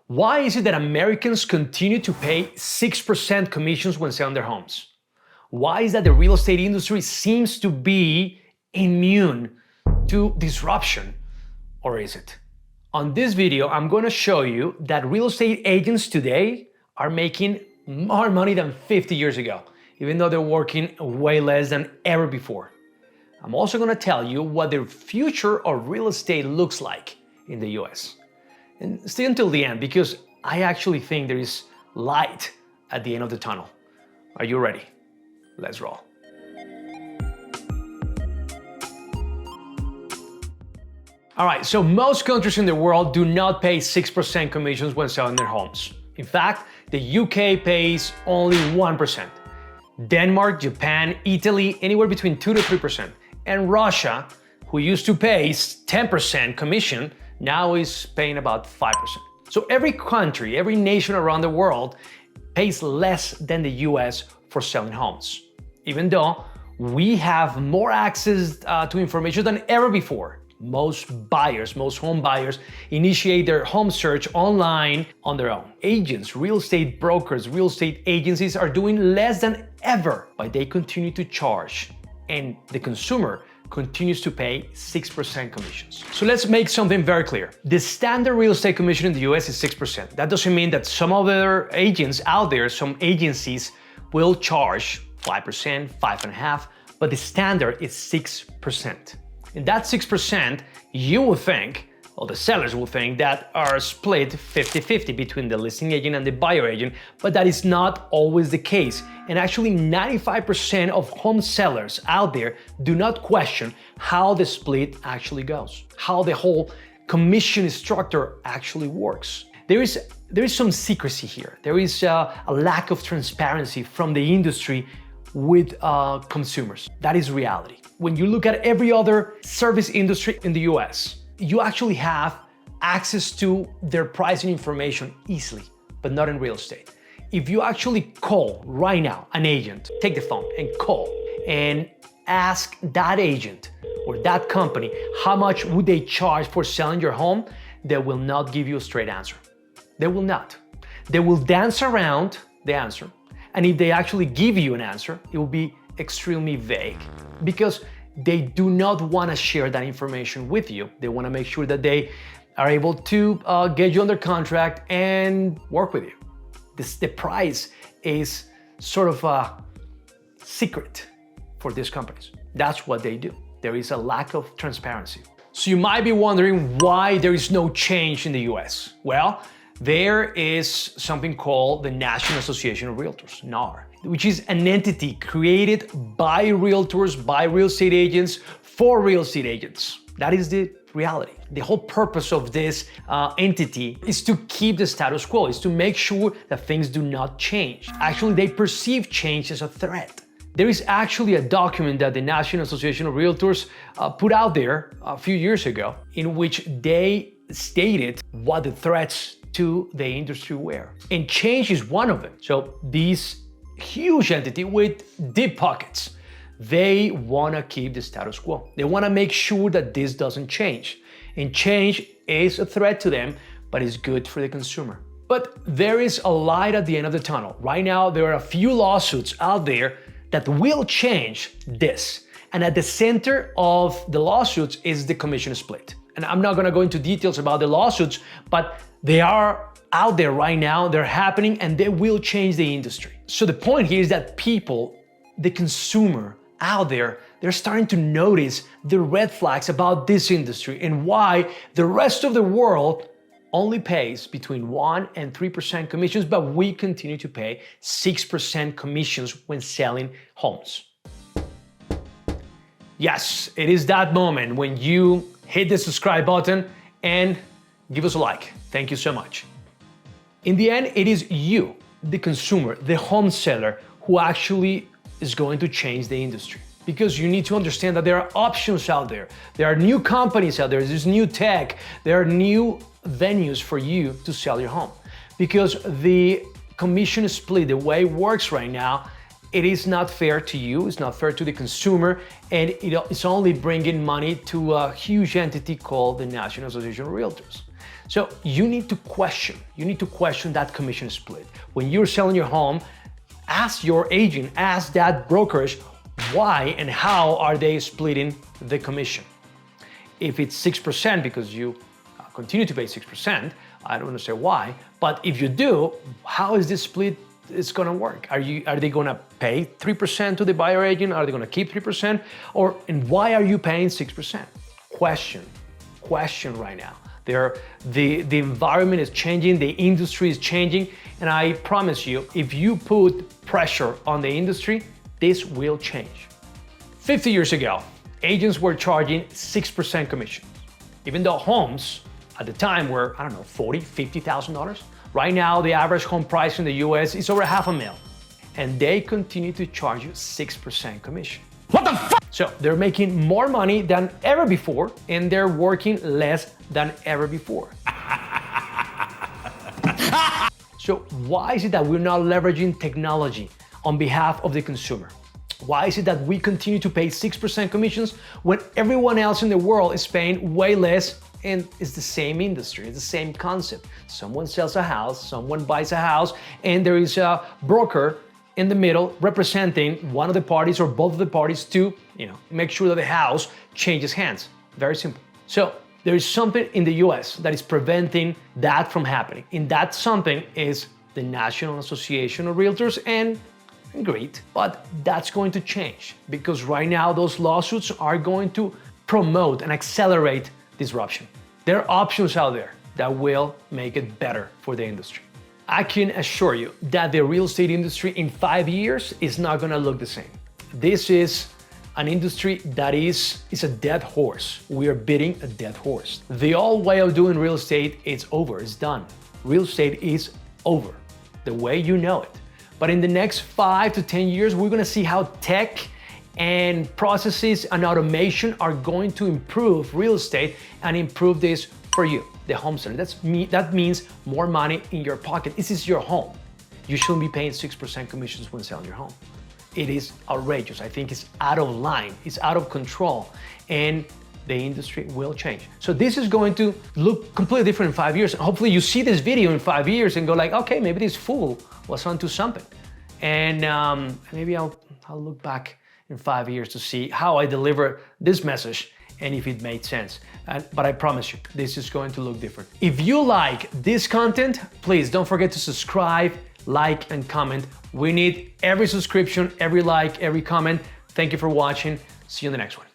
Why is it that Americans continue to pay 6% commissions when selling their homes? Why is that the real estate industry seems to be immune to disruption? Or is it? On this video, I'm going to show you that real estate agents today are making more money than 50 years ago, even though they're working way less than ever before. I'm also going to tell you what the future of real estate looks like in the US. And stay until the end because I actually think there is light at the end of the tunnel. Are you ready? Let's roll. All right, so most countries in the world do not pay 6% commissions when selling their homes. In fact, the UK pays only 1%. Denmark, Japan, Italy, anywhere between 2 to 3%. And Russia, who used to pay 10% commission, now is paying about 5%. So every country, every nation around the world pays less than the US for selling homes, even though we have more access to information than ever before. Most home buyers initiate their home search online on their own. Agents, real estate brokers, real estate agencies are doing less than ever, but they continue to charge, and the consumer continues to pay 6% commissions. So let's make something very clear. The standard real estate commission in the US is 6%. That doesn't mean that some other agents out there, some agencies will charge 5%, 5.5%, but the standard is 6%. And that 6%, you will think, or the sellers will think, that are split 50-50 between the listing agent and the buyer agent, but that is not always the case. And actually 95% of home sellers out there do not question how the split actually goes, how the whole commission structure actually works. There is some secrecy here. There is a lack of transparency from the industry with consumers. That is reality. When you look at every other service industry in the US, you actually have access to their pricing information easily, but not in real estate. If you actually call right now an agent, take the phone and call and ask that agent or that company how much would they charge for selling your home, they will not give you a straight answer. They will not. They will dance around the answer. And if they actually give you an answer, it will be extremely vague because they do not want to share that information with you. They want to make sure that they are able to get you under contract and work with you. The price is sort of a secret for these companies. That's what they do. There is a lack of transparency. So you might be wondering why there is no change in the US. Well, there is something called the National Association of Realtors, NAR, which is an entity created by realtors, by real estate agents, for real estate agents. That is the reality. The whole purpose of this entity is to keep the status quo, is to make sure that things do not change. Actually, they perceive change as a threat. There is actually a document that the National Association of Realtors put out there a few years ago in which they stated what the threats to the industry were. And change is one of them. So this huge entity with deep pockets, they want to keep the status quo. They want to make sure that this doesn't change. And change is a threat to them, but it's good for the consumer. But there is a light at the end of the tunnel. Right now, there are a few lawsuits out there that will change this. And at the center of the lawsuits is the commission split. And I'm not going to go into details about the lawsuits, but they are out there right now, they're happening, and they will change the industry. So the point here is that people, the consumer out there, they're starting to notice the red flags about this industry and why the rest of the world only pays between 1 and 3% commissions, but we continue to pay 6% commissions when selling homes. Yes, it is that moment when you hit the subscribe button and give us a like. Thank you so much. In the end, it is you, the consumer, the home seller, who actually is going to change the industry. Because you need to understand that there are options out there. There are new companies out there. There's new tech. There are new venues for you to sell your home. Because the commission split, the way it works right now, it is not fair to you, it's not fair to the consumer, and it's only bringing money to a huge entity called the National Association of Realtors. So you need to question that commission split. When you're selling your home, ask your agent, ask that brokerage, why and how are they splitting the commission? If it's 6% because you continue to pay 6%, I don't understand why, but if you do, how is this split is gonna work? Are they gonna pay 3% to the buyer agent? Are they gonna keep 3%? And why are you paying 6%? Question right now. The environment is changing, the industry is changing, and I promise you, if you put pressure on the industry, this will change. 50 years ago, agents were charging 6% commission, even though homes at the time were, I don't know, $40,000, $50,000. Right now, the average home price in the US is over $500,000, and they continue to charge you 6% commission. What the fuck? So they're making more money than ever before, and they're working less than ever before. So why is it that we're not leveraging technology on behalf of the consumer? Why is it that we continue to pay 6% commissions when everyone else in the world is paying way less, and it's the same industry, it's the same concept? Someone sells a house, someone buys a house, and there is a broker in the middle representing one of the parties or both of the parties to, make sure that the house changes hands. Very simple. So there is something in the US that is preventing that from happening. And that something is the National Association of Realtors, and great, but that's going to change because right now those lawsuits are going to promote and accelerate disruption. There are options out there that will make it better for the industry. I can assure you that the real estate industry in 5 years is not gonna look the same. This is an industry that is a dead horse. We are beating a dead horse. The old way of doing real estate, it's over, it's done. Real estate is over, the way you know it. But in the next 5 to 10 years, we're gonna see how tech and processes and automation are going to improve real estate and improve this for you, the home seller. That means more money in your pocket. This is your home. You shouldn't be paying 6% commissions when selling your home. It is outrageous. I think it's out of line, it's out of control, and the industry will change. So this is going to look completely different in 5 years. Hopefully you see this video in 5 years and go like, okay, maybe this fool was onto something. And maybe I'll look back in 5 years to see how I deliver this message and if it made sense. But I promise you, this is going to look different. If you like this content, please don't forget to subscribe, like, and comment. We need every subscription, every like, every comment. Thank you for watching. See you in the next one.